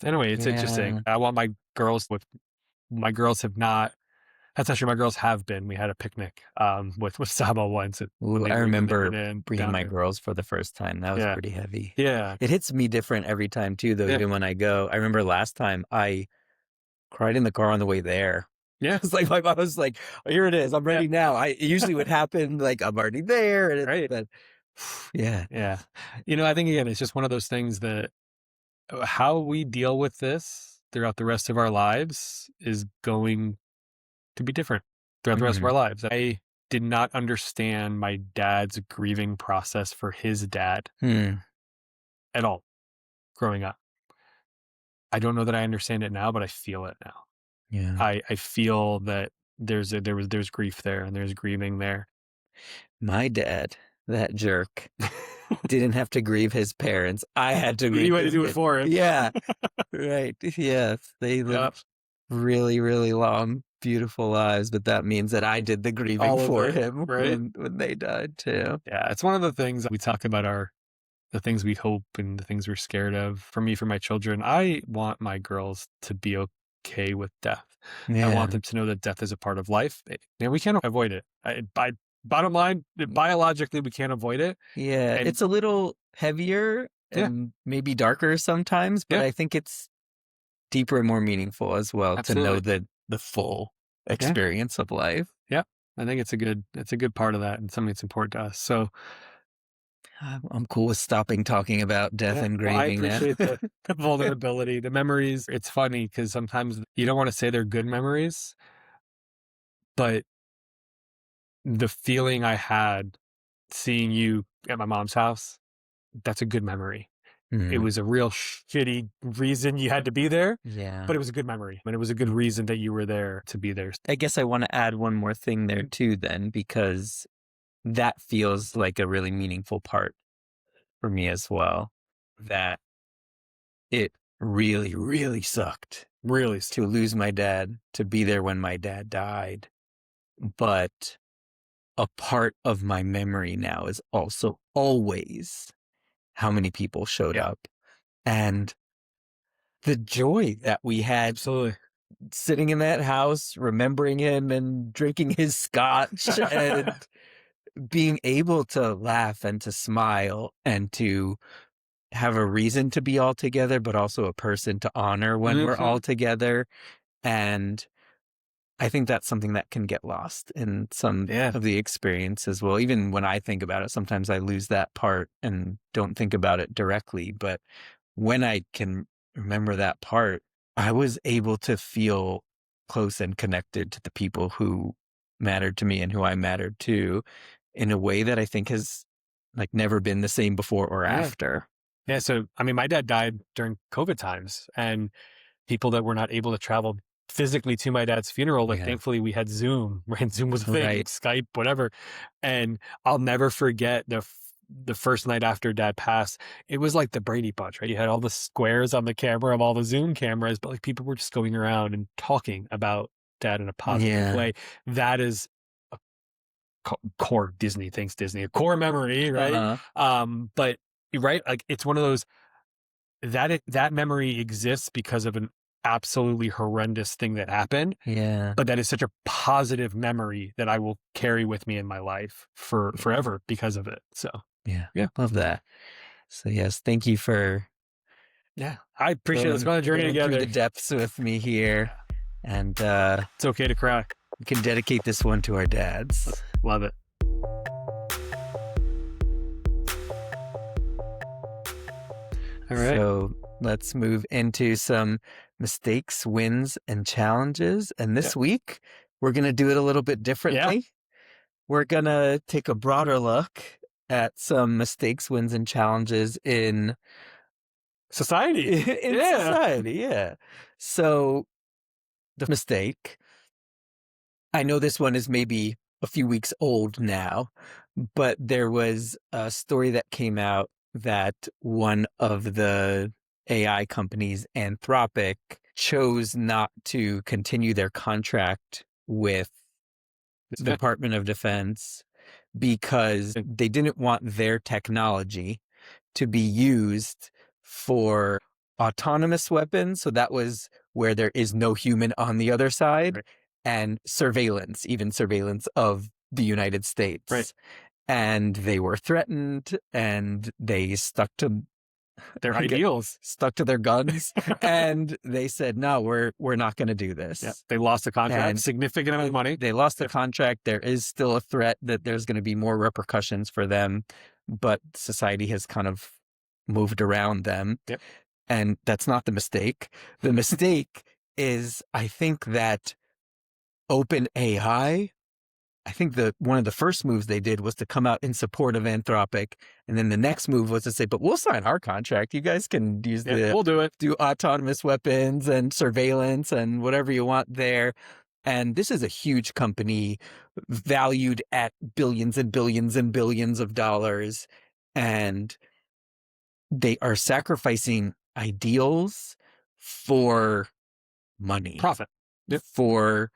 anyway, it's interesting. I want my girls have not, that's not true. My girls have been. We had a picnic with Saba once. Ooh, I remember bringing my girls for the first time. That was pretty heavy. Yeah. It hits me different every time too, though, even when I go. I remember last time I cried in the car on the way there. Yeah. It's like my mom was like, oh, here it is. I'm ready now. It usually would happen like I'm already there. And right. But yeah. Yeah. I think, again, it's just one of those things that how we deal with this throughout the rest of our lives is going to be different throughout the rest of our lives. I did not understand my dad's grieving process for his dad at all growing up. I don't know that I understand it now, but I feel it now. Yeah. I feel that there's grief there and there's grieving there. My dad, that jerk, didn't have to grieve his parents. I had to grieve. You had to do it for him. Yeah. Right. Yes. They lived really, really long, beautiful lives, but that means that I did the grieving for him when they died too. Yeah. It's one of the things that we talk about the things we hope and the things we're scared of. For me, for my children, I want my girls to be okay with death. Yeah. I want them to know that death is a part of life. And we can't avoid it. Bottom line, biologically, we can't avoid it. Yeah. And it's a little heavier and maybe darker sometimes, but I think it's deeper and more meaningful as well. Absolutely. To know the full experience of life. Yeah. I think it's a good part of that and something that's important to us. So I'm cool with stopping talking about death and grieving. I appreciate the vulnerability, the memories. It's funny because sometimes you don't want to say they're good memories, but the feeling I had seeing you at my mom's house, that's a good memory. It was a real shitty reason you had to be there. Yeah. But it was a good memory. And it was a good reason that you were there to be there. I guess I want to add one more thing there too then, because that feels like a really meaningful part for me as well. That it really, really sucked. Really to lose my dad, to be there when my dad died. But a part of my memory now is also always how many people showed up and the joy that we had. Absolutely. Sitting in that house, remembering him and drinking his scotch and being able to laugh and to smile and to have a reason to be all together, but also a person to honor when we're all together. And I think that's something that can get lost in some of the experience as well. Even when I think about it, sometimes I lose that part and don't think about it directly. But when I can remember that part, I was able to feel close and connected to the people who mattered to me and who I mattered to in a way that I think has like never been the same before or after. Yeah. So, I mean, my dad died during COVID times and people that were not able to travel physically to my dad's funeral, like thankfully we had Zoom, right? Zoom was a thing, Skype, whatever. And I'll never forget the first night after dad passed, it was like the Brady Bunch, right? You had all the squares on the camera of all the Zoom cameras, but like people were just going around and talking about dad in a positive way. That is a core Disney, thanks Disney, a core memory, right? But right, like it's one of those that memory exists because of an absolutely horrendous thing that happened. Yeah. But that is such a positive memory that I will carry with me in my life forever because of it. So yeah. Love that. So yes, thank you for I appreciate let's go on a journey together. Through the depths with me here. And it's okay to cry. We can dedicate this one to our dads. Love it. All right. So let's move into some mistakes, wins, and challenges. And this week, we're going to do it a little bit differently. We're going to take a broader look at some mistakes, wins, and challenges in Society. society. Yeah. So the mistake, I know this one is maybe a few weeks old now, but there was a story that came out that one of the AI companies, Anthropic, chose not to continue their contract with the Department of Defense because they didn't want their technology to be used for autonomous weapons. So that was where there is no human on the other side, and surveillance, even surveillance of the United States. Right. And they were threatened, and they stuck to their ideals, stuck to their guns, and they said, no, we're not going to do this. Yeah. They lost the contract, And significant amount of money. They lost the contract. There is still a threat that there's going to be more repercussions for them, but society has kind of moved around them. Yep. And that's not the mistake. The mistake is, I think that OpenAI, I think one of the first moves they did was to come out in support of Anthropic. And then the next move was to say, but we'll sign our contract. You guys can use we'll do it. Do autonomous weapons and surveillance and whatever you want there. And this is a huge company valued at billions and billions and billions of dollars. And they are sacrificing ideals for money. Profit. Yep. For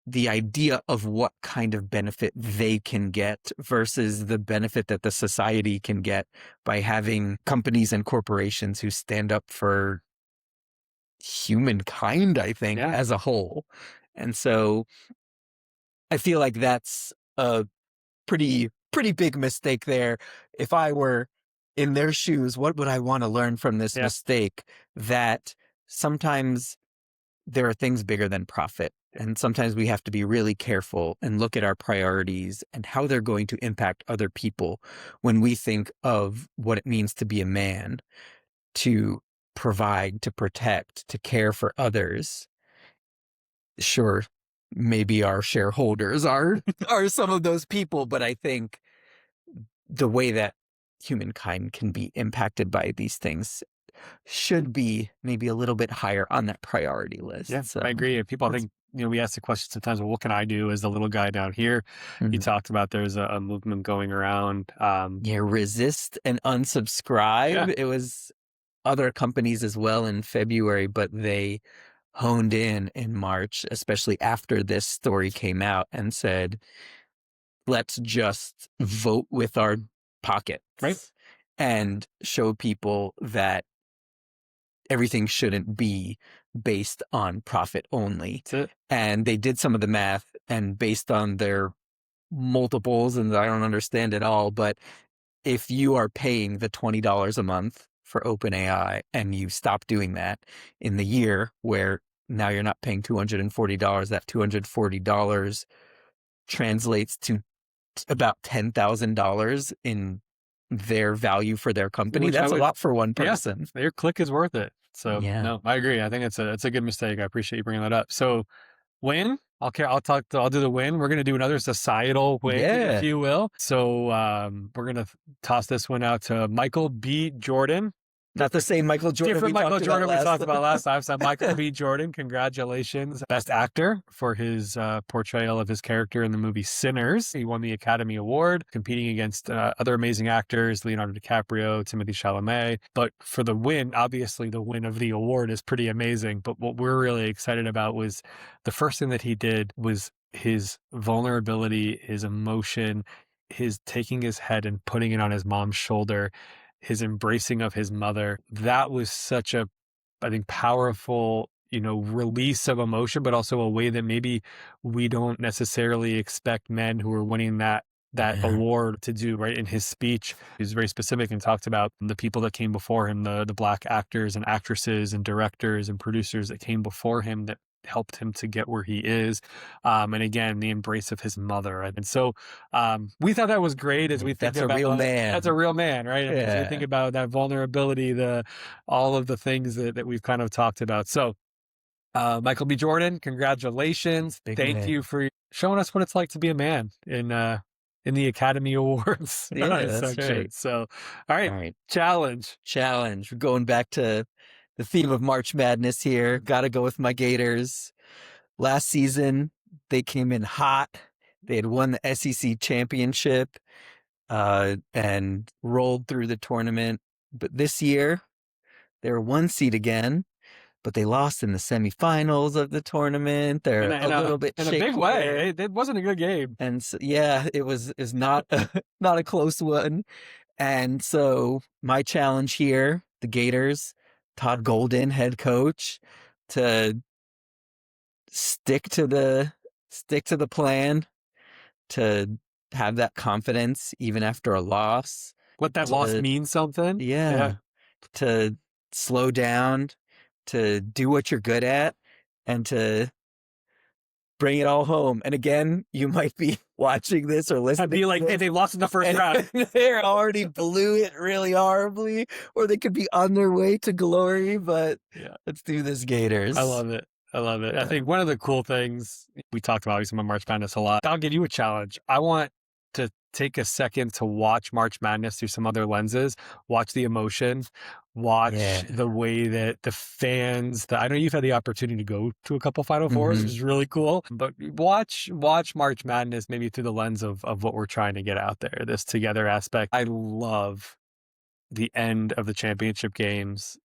the idea of what kind of benefit they can get versus the benefit that the society can get by having companies and corporations who stand up for humankind, I think, as a whole. And so I feel like that's a pretty big mistake there. If I were in their shoes, what would I want to learn from this mistake? That sometimes there are things bigger than profit. And sometimes we have to be really careful and look at our priorities and how they're going to impact other people when we think of what it means to be a man, to provide, to protect, to care for others. Sure, maybe our shareholders are some of those people, but I think the way that humankind can be impacted by these things should be maybe a little bit higher on that priority list. Yeah, so, I agree. People think, we ask the question sometimes, well, what can I do as the little guy down here? You talked about there's a movement going around. Resist and unsubscribe. Yeah. It was other companies as well in February, but they honed in March, especially after this story came out, and said, let's just vote with our pockets. Right. And show people that everything shouldn't be based on profit only. That's it. And they did some of the math, and based on their multiples, and I don't understand it all, but if you are paying the $20 a month for OpenAI and you stop doing that in the year where now you're not paying $240, that $240 translates to about $10,000 in their value for their company. That's a lot for one person. Their click is worth it. So no, I agree. I think it's a good mistake. I appreciate you bringing that up. So win, I'll do the win. We're going to do another societal win, if you will. So we're going to toss this one out to Michael B. Jordan. Not the same Michael Jordan Different Michael Jordan we talked about last time. So Michael B. Jordan, congratulations. Best Actor for his portrayal of his character in the movie Sinners. He won the Academy Award, competing against other amazing actors, Leonardo DiCaprio, Timothée Chalamet. But for the win, obviously the win of the award is pretty amazing. But what we're really excited about was the first thing that he did was his vulnerability, his emotion, his taking his head and putting it on his mom's shoulder, his embracing of his mother. That was such a, I think, powerful, release of emotion, but also a way that maybe we don't necessarily expect men who are winning that award to do. Right. In his speech, he was very specific and talked about the people that came before him, the Black actors and actresses and directors and producers that came before him that helped him to get where he is. And again, the embrace of his mother. And so we thought that was great as we think That's about a real man. That's a real man, right? I mean, as we think about that vulnerability, all of the things that we've kind of talked about. So Michael B. Jordan, congratulations. Thank you for showing us what it's like to be a man in the Academy Awards that's section. right. So, all right. Challenge. We're going back to the theme of March Madness here. Got to go with my Gators. Last season, they came in hot. They had won the SEC championship and rolled through the tournament. But this year, they were 1 seed again, but they lost in the semifinals of the tournament. They're a little bit in a big way. It wasn't a good game. And so, it was not not a close one. And so my challenge here, the Gators, Todd Golden, head coach, to stick to the plan, to have that confidence even after a loss. Let that loss mean something. Yeah. To slow down, to do what you're good at, and to bring it all home. And again, you might be watching this or listening. I'd be like, hey, they lost in the first round. They already blew it really horribly, or they could be on their way to glory, but let's do this, Gators. I love it. I think one of the cool things, we talked about obviously March Madness a lot. I'll give you a challenge. I want to take a second to watch March Madness through some other lenses, watch the emotion, watch the way that the fans, I know you've had the opportunity to go to a couple Final Fours, which is really cool, but watch March Madness maybe through the lens of what we're trying to get out there, this together aspect. I love the end of the championship games,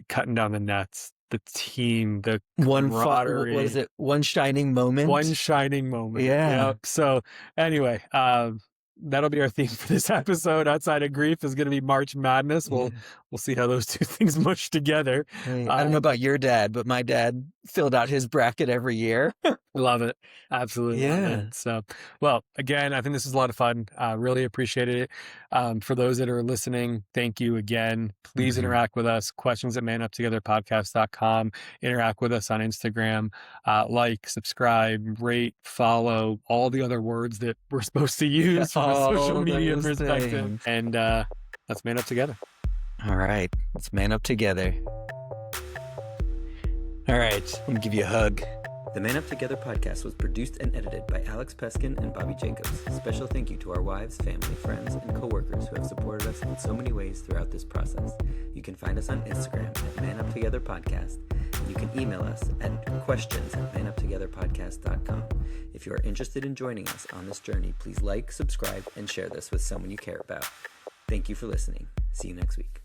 cutting down the nets, the team, the camaraderie. What is it? One shining moment? One shining moment. Yeah. Yep. So anyway, that'll be our theme for this episode. Outside of grief is going to be March Madness. We'll see how those two things mush together. Hey, I don't know about your dad, but my dad filled out his bracket every year. Love it. Absolutely. Yeah. Love it. So, well, again, I think this is a lot of fun. Really appreciated it. For those that are listening, thank you again. Please interact with us. Questions at manuptogetherpodcast.com. Interact with us on Instagram. Like, subscribe, rate, follow, all the other words that we're supposed to use from a social media perspective. And let's man up together. All right. Let's man up together. All right. I'm going to give you a hug. The Man Up Together podcast was produced and edited by Alex Peskin and Bobby Jacobs. Special thank you to our wives, family, friends, and coworkers who have supported us in so many ways throughout this process. You can find us on Instagram at Man Up Together Podcast. You can email us at questions@manuptogetherpodcast.com. If you are interested in joining us on this journey, please like, subscribe, and share this with someone you care about. Thank you for listening. See you next week.